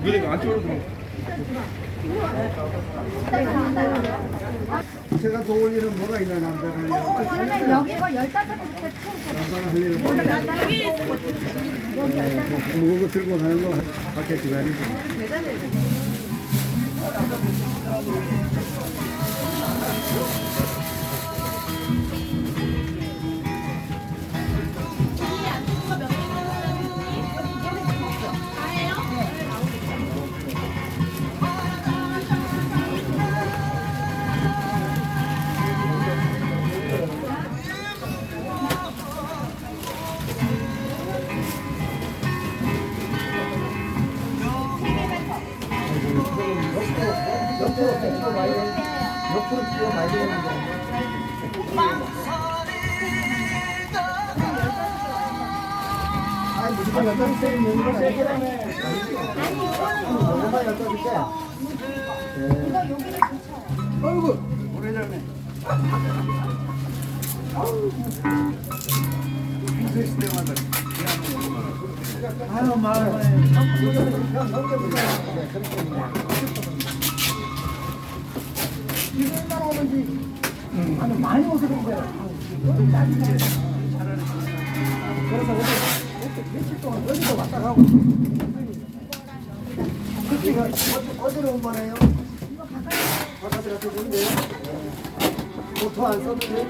이거 안쪽으로 들어. 제가 더 올리는 뭐가 있나 남자를 원래 여기가 15개 남자를 하려는 무거운 거 들고 가는 거 밖에 기다리고 옆으로 뛰어 많이 되는데 아니 무조건 여덟 개 있는 건 아니지 얼마 여덟 개 이거 여기를 붙여. 어이구 오래전에 인쇄시 때마다 아유 말해 그냥 넘겨보자 이거 얼마나 오는지 아니 많이 오서 그런 거야 그래서 어제 며칠 동안 어디로 왔다 가고 그때가 어디로 온 거네요? 바깥에 갔다 오는데요? 보통 안 써도 돼요?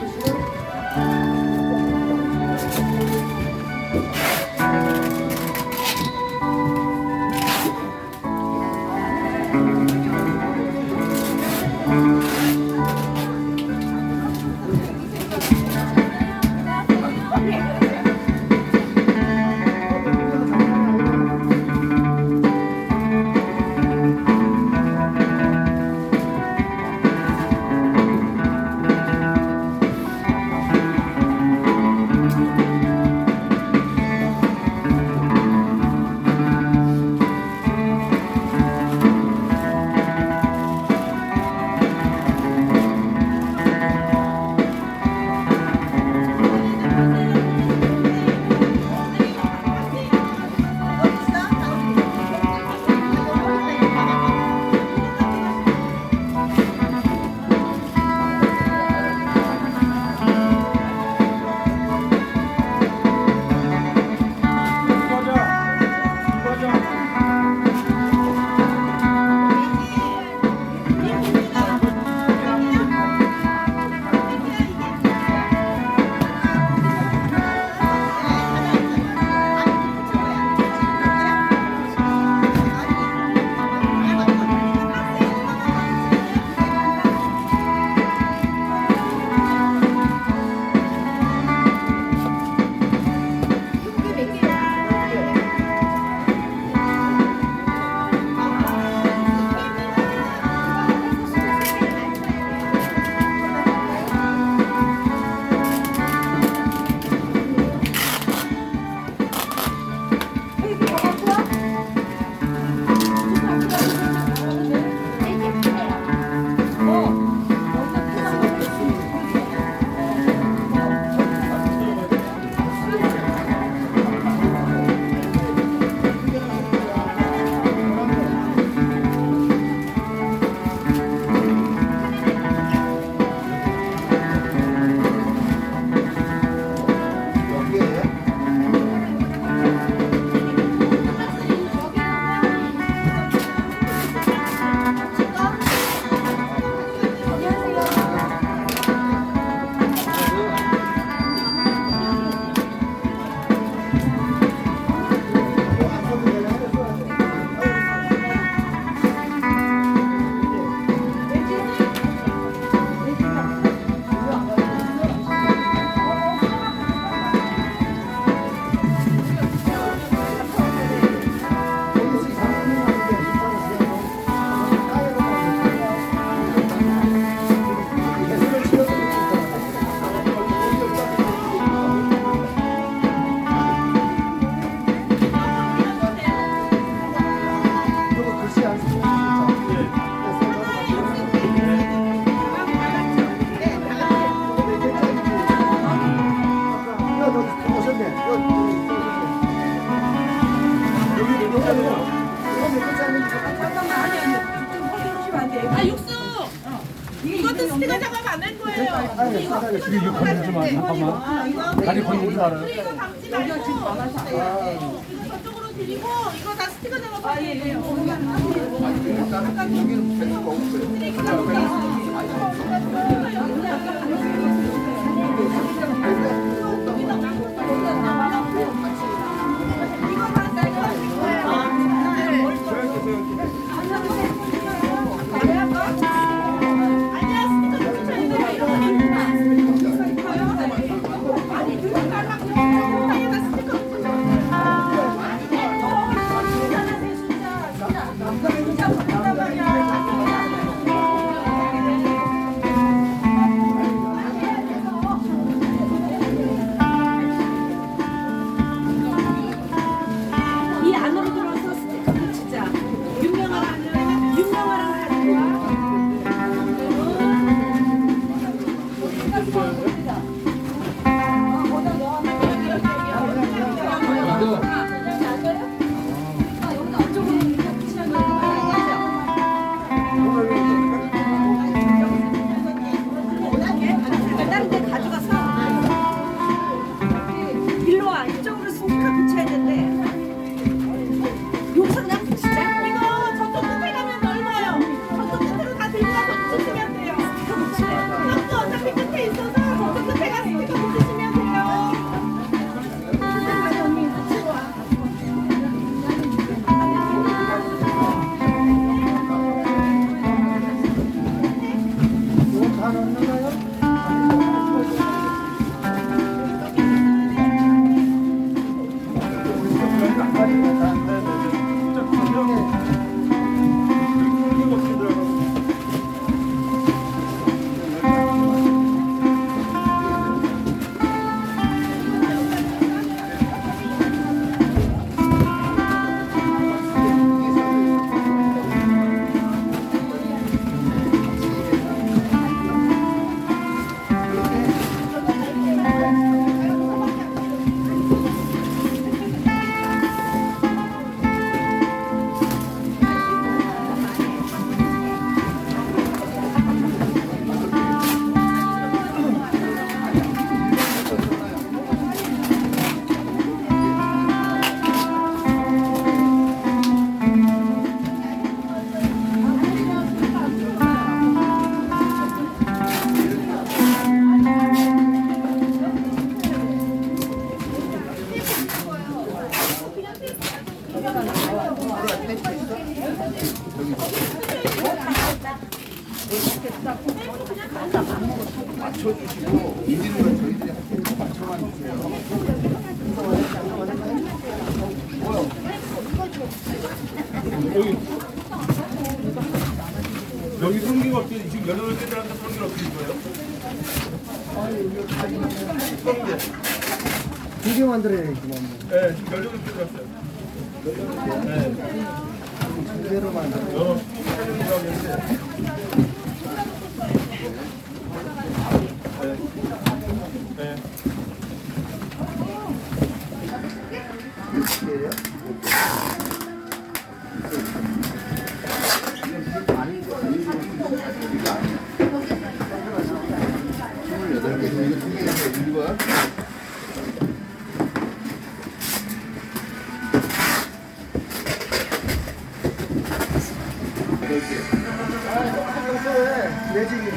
이것도 스티커 작업 안 할 거예요. 아니, 사다리. 이거 건들지 마. 잠깐만. 다리 건들지 말아요. 이거 감지 말고 이거 저쪽으로 드리고 이거 다 스티커 작업 하세요. 이 안으로 들어와서 스티커 붙이자. 유명한 다른 데 가져가서 일로 와. 이쪽으로 스티커 붙여야 된대. 여기서 그냥 붙이자. 이거 저쪽 끝에 가면 넓어요. 저쪽 끝으로 다 들고 가서 붙이시면 돼요. 스티커 붙이래. 여기도 어차피 끝에 있어서 저쪽 끝에 가서 스티커 붙이시면 돼요. 언니 붙이고 와. 이거 다 넣는가요? 맞춰주시고 있는 걸 저희들이 할 테니까 맞춰만 주세요. 여기 성기가 어떻게 지금 18개들한테 성기를 어떻게 줘요? 비교 만들어야겠구만. 네, 지금 18개 들었어요. 네. 제대로 만들어. 여러 사진이라고 했는데. 네. 내 집이